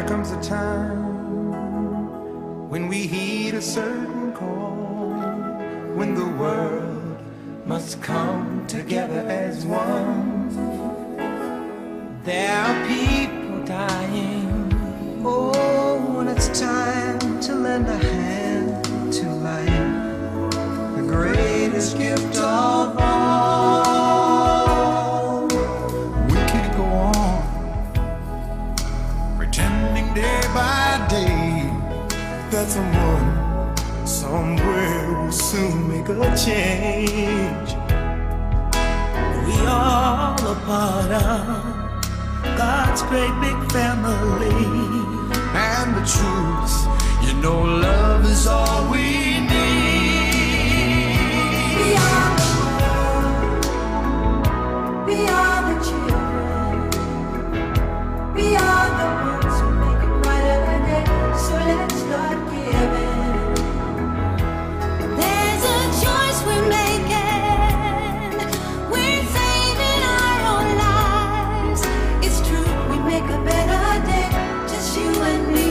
There comes a time when we heed a certain call, when the world must come together as one. There are people dying. Oh, when it's time to lend a hand to life, the greatest gift of all. We can't go on pretending day by day that someone somewhere will soon make a change. We all a part of God's great big family. And the truth, you know, love is all we need. We are the world. We are the children. We are the ones who make a brighter day. So let's start giving. There's a choice we're making. We're saving our own lives. It's true, we make a better day. Just you and me.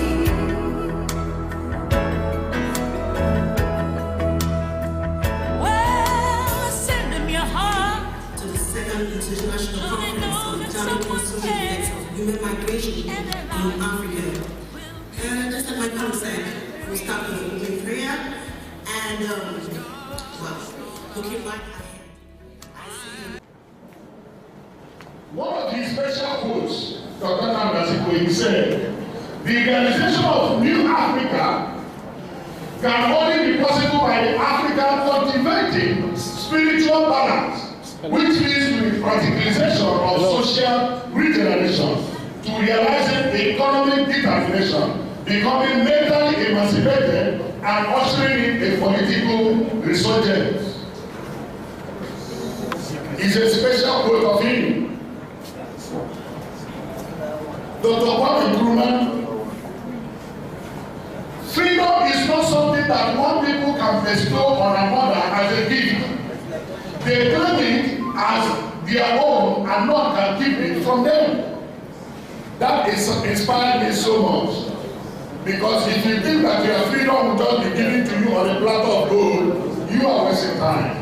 Well, send them your heart to the second international conference on Islamic Consultative Human Migration in Africa. Just at my concept, we start with opening prayer and looking back ahead. I see. One of his special quotes, Dr. Namdasiko, he said, the realization of new Africa can only be possible by the African cultivating spiritual balance, which leads to the practicalization of social regeneration, to realizing economic determination, becoming mentally emancipated, and ushering in a political resurgence. It's a special quote of him. Dr. Kwame Nkrumah, freedom is not something that one people can bestow on another as a gift. They claim it as their own and none can keep it from them. That inspired me so much. Because if you think that your freedom will just be given to you on a platter of gold, you are wasting time.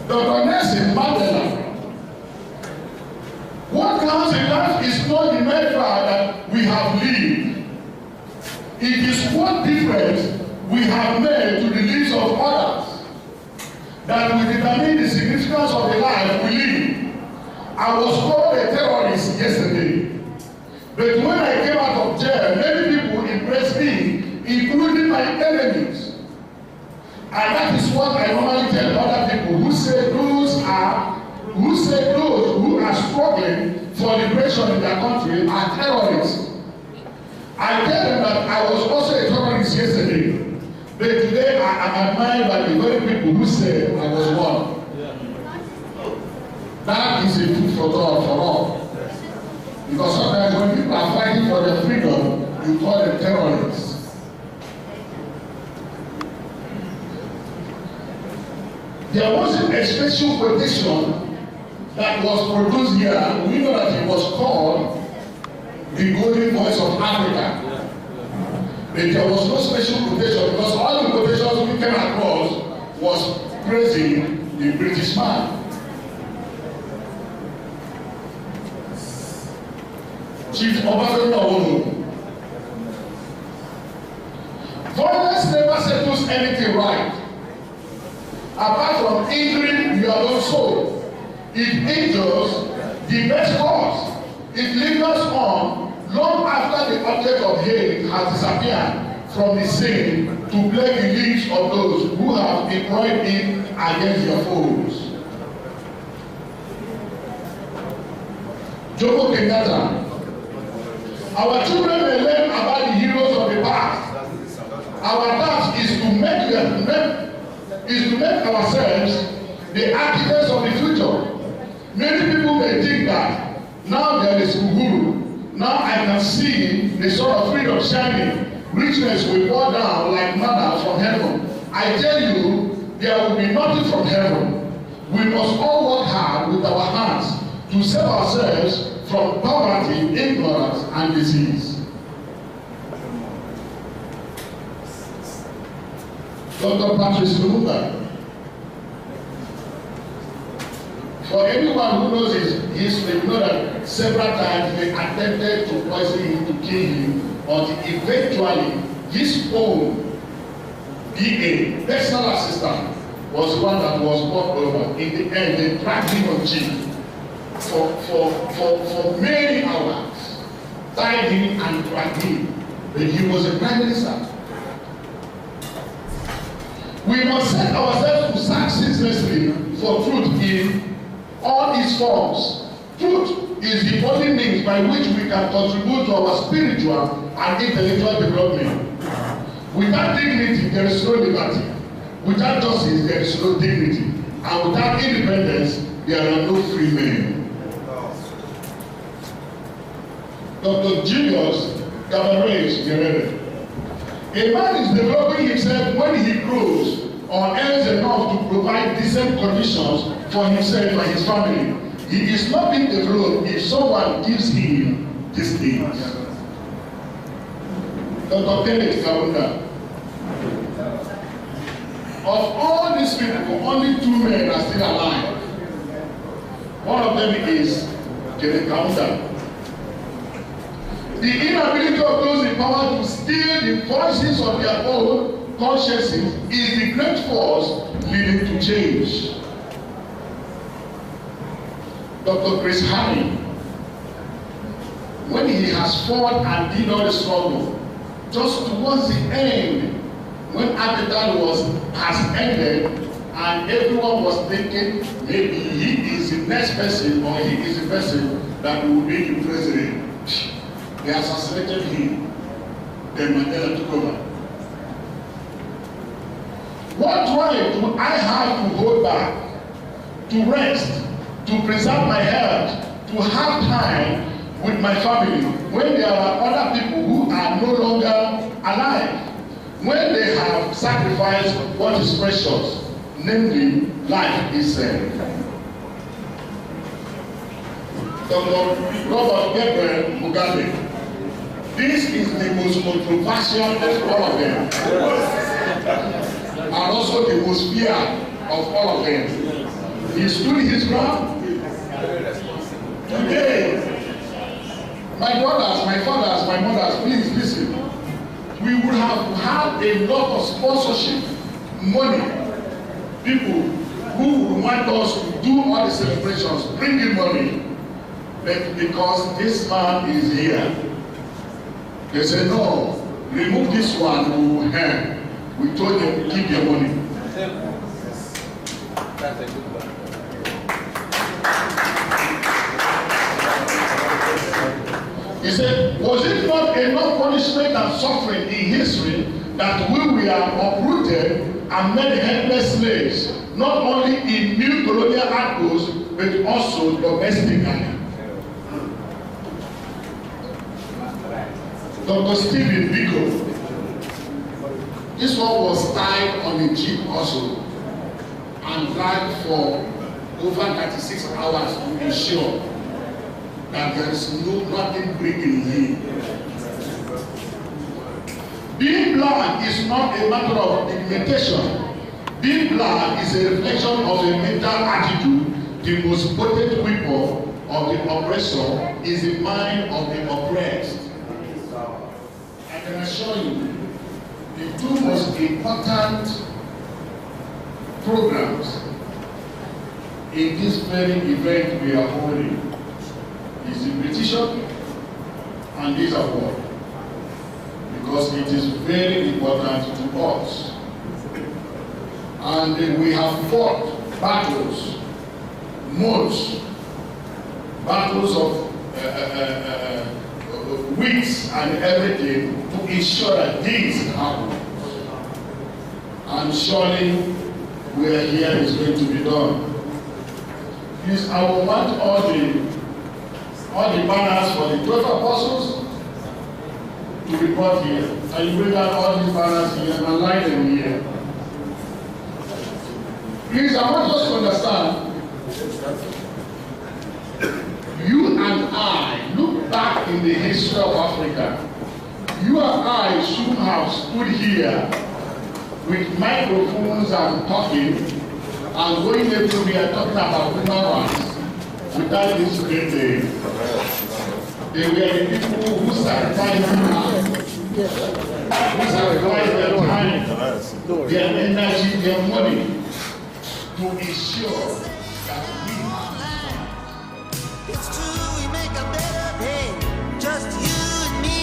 Dr. Nelson Mandela, what counts in life is not the measure that we have lived. It is what difference we have made to the lives of others that will determine the significance of the life we live. I was called a terrorist yesterday, but when I came out of jail, many people impressed me, including my enemies. And that is what I normally tell other people who say those who are struggling for liberation in their country are terrorists. I tell them that I was also a terrorist yesterday, but today I am admired by the very people who say I was one. That is a food for thought for all. Because sometimes when people are fighting for their freedom, you call them terrorists. There was a special quotation that was produced here. We know that it was called the Golden Voice of Africa. But there was no special quotation because all the quotations we came across was praising the British man. Chief Obasanjo Owonu. Violence never settles anything right. Apart from injuring your own soul, it injures the best cause. It lingers on long after the object of hate has disappeared from the scene to plague the lives of those who have employed it against your foes. Jomo Kenyatta. Our children may learn about the heroes of the past. Our task is to make ourselves the architects of the future. Many people may think that now there is Uhuru. Now I can see the sun of freedom shining. Richness will pour down like manna from heaven. I tell you, there will be nothing from heaven. We must all work hard with our hands to save ourselves from poverty, ignorance, and disease. Dr. Patrice Lumumba. For anyone who knows his history, you know that several times they attempted to poison him, to kill him, until eventually his own DA, personal assistant, was one that was brought over. In the end, they dragged him on jeep for many hours, tied him and dragged him. But he was a prime minister. We must set ourselves to search ceaselessly for truth in all its forms. Truth is the only means by which we can contribute to our spiritual and intellectual development. Without dignity, there is no liberty. Without justice, there is no dignity. And without independence, there are no free men. Dr. Julius Gabarez Guerrero. A man is developing himself when he grows or earns enough to provide decent conditions for himself and his family. He is not being developed if someone gives him these things. Dr. Kenneth Kaunda. Of all these people, only 2 men are still alive. One of them is Kenneth Kaunda. The inability of those in power to steal the voices of their own consciences is the great force leading to change. Dr. Chris Hani, when he has fought and did all the struggle, just towards the end, when appetite has ended, and everyone was thinking maybe he is the next person or he is the person that will be the president, they assassinated him. Then Mandela took over. What right do I have to hold back, to rest, to preserve my health, to have time with my family when there are other people who are no longer alive, when they have sacrificed what is precious, namely life itself? Dr. Robert Gabriel Mugabe. This is the most controversial of all of them, and also the most feared of all of them. He stood his ground. Today, my brothers, my fathers, my mothers, please listen. We would have had a lot of sponsorship, money, people who would want us to do all the celebrations, bring in money, but because this man is here, they say, no, remove this one who had. We told them, keep your money. That's a good one. He said, was it not enough punishment and suffering in history that we were uprooted and made helpless slaves, not only in new colonial outposts, but also domestically? Dr. Stephen Biko, this one was tied on a jeep also and dragged for over 36 hours to ensure that there is nothing breaking him. Being black is not a matter of pigmentation. Being black is a reflection of a mental attitude. The most potent weapon of the oppressor is the mind of the oppressed. I can assure you, the 2 most important programs in this very event we are holding is the petition and this award, because it is very important to us. And we have fought battles, months, battles of weeks and everything to ensure that things happen. And surely we are here is going to be done. Please, I will want all the banners for the 12 apostles to report here. And you bring out all these banners here and line them here. Please, I want us to understand, you and I in the history of Africa. You and I should have stood here with microphones and talking and going everywhere talking about human rights without this great day. They were the people who sacrificed their time, their energy, their money to ensure that we It's true, we make a better day, just you and me.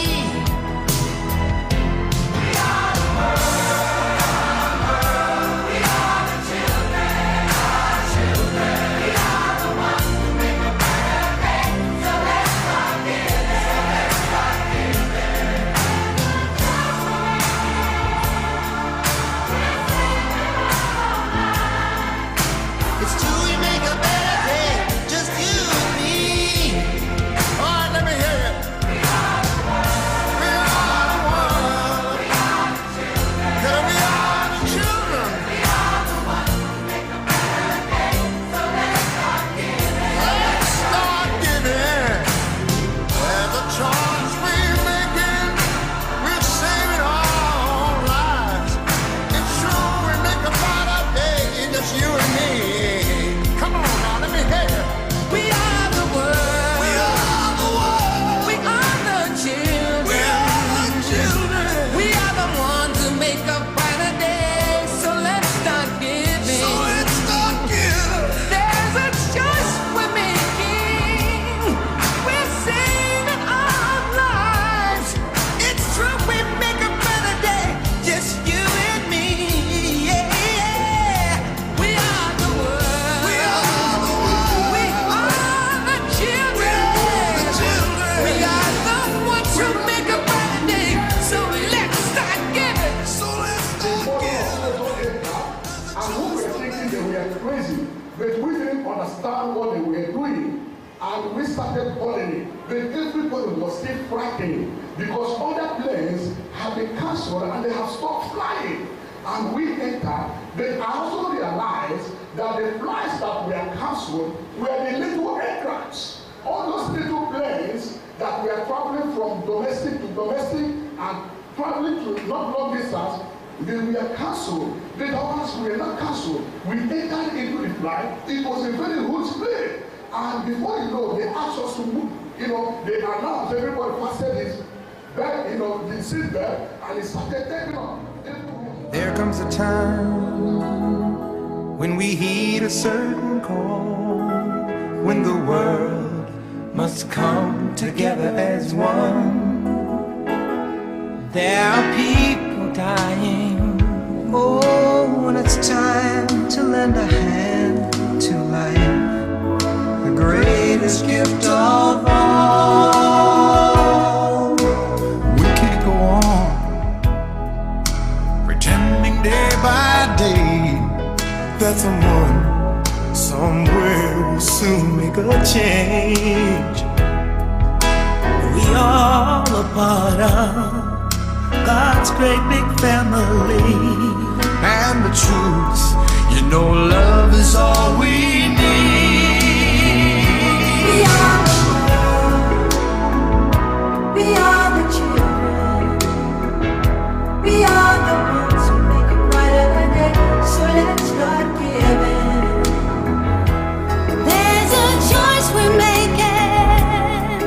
We are the world, we are the children, our children. We are the ones who make a better day, so let's start giving, It's true, we make a better day, just you and me. All right, let me hear you. We are the world. We are the world. We are the children. Yeah, we are the children. We are the ones who make a better day, so let's start giving. Let's start giving. There's a choice we're making. We're saving our lives. It's true, we make a better day, just you and me. Come on now, let me hear you. We are the world. We are the world. We are the children. We are the children. We are the ones who make a brighter day. So let's start giving. So let's start giving. There's a choice we're making. We're saving our lives. It's true, we make a better day. Just you and me. Yeah, yeah. We are the world. We are the world. We are the children. We are the ones who make a better day. So let's start giving. So let's start giving. and who were thinking they were crazy, but we didn't understand what they were doing. And we started calling it, but everybody was still frightened because other planes have been cancelled and they have stopped flying. And we entered, but I also realized that the flights that were cancelled were the little aircrafts. All those little planes that were traveling from domestic to domestic and traveling to not long distance, they were cancelled. The others were not cancelled. We entered into the flight. It was a very huge plane. And before you know, they asked us to move. They announced everybody fastened his belt, the seat belt, and it started taking off. There comes a time when we heed a certain call, when the world must come together as one. There are people dying. Oh, when it's time to lend a hand to life, the greatest gift of all. We can't go on pretending day by day that someone somewhere will soon make a change. We all a part of God's great big family. And the truth, love is all we need. We are the world. We are the children. We are the ones who make a brighter day. So let's start giving. There's a choice we're making.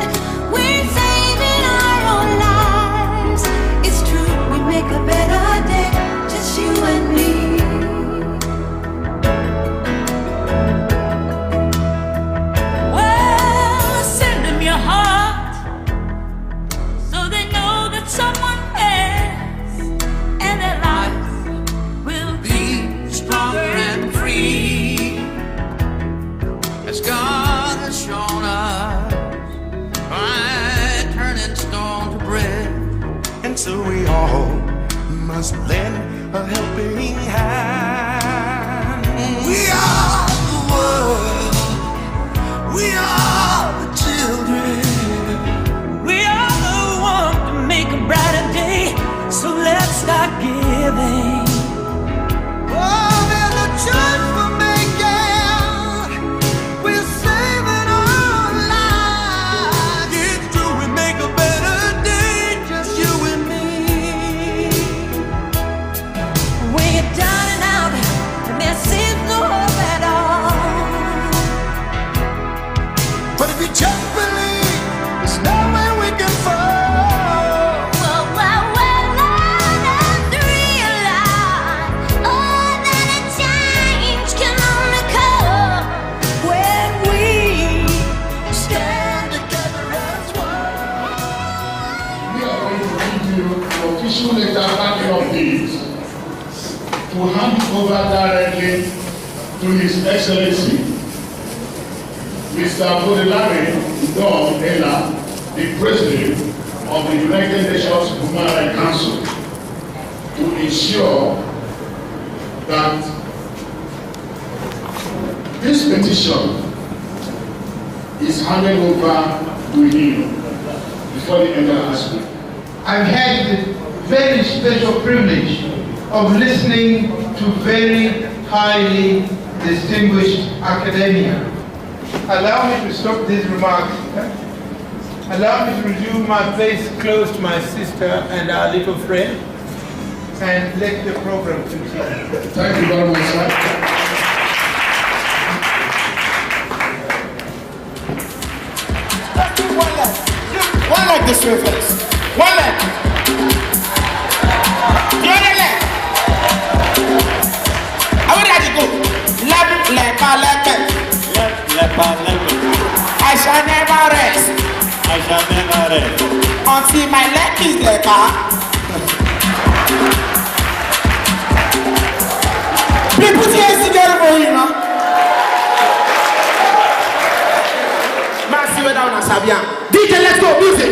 We're saving our own lives. It's true, we make a better day. Just you and me. Well, send them your heart so they know that someone cares, and their lives will be stronger and free, as God has shown us by turning stone to bread. And so we all must lend a helping hand. We are the world. We are the children. We are the one to make a brighter day. So let's start giving. Oh, there's a choice we're making. We're saving our lives. It's true, we make a you an official letter backing up this to hand over directly to His Excellency, Mr. Bodelare Don Ella, the President of the United Nations Human Rights Council, to ensure that this petition is handed over to him before the end of the hospital. I've had the very special privilege of listening to very highly distinguished academia. Allow me to stop these remarks. Allow me to resume my place close to my sister and our little friend, and let the program continue. Thank you very much, sir. One leg this way first. One leg. The other leg. How would I go? Left, left, I shall never rest. I shall never rest until my leg is left. Please put your hands together for you, know. Man, see where down as Sabian. DJ, let's go, music.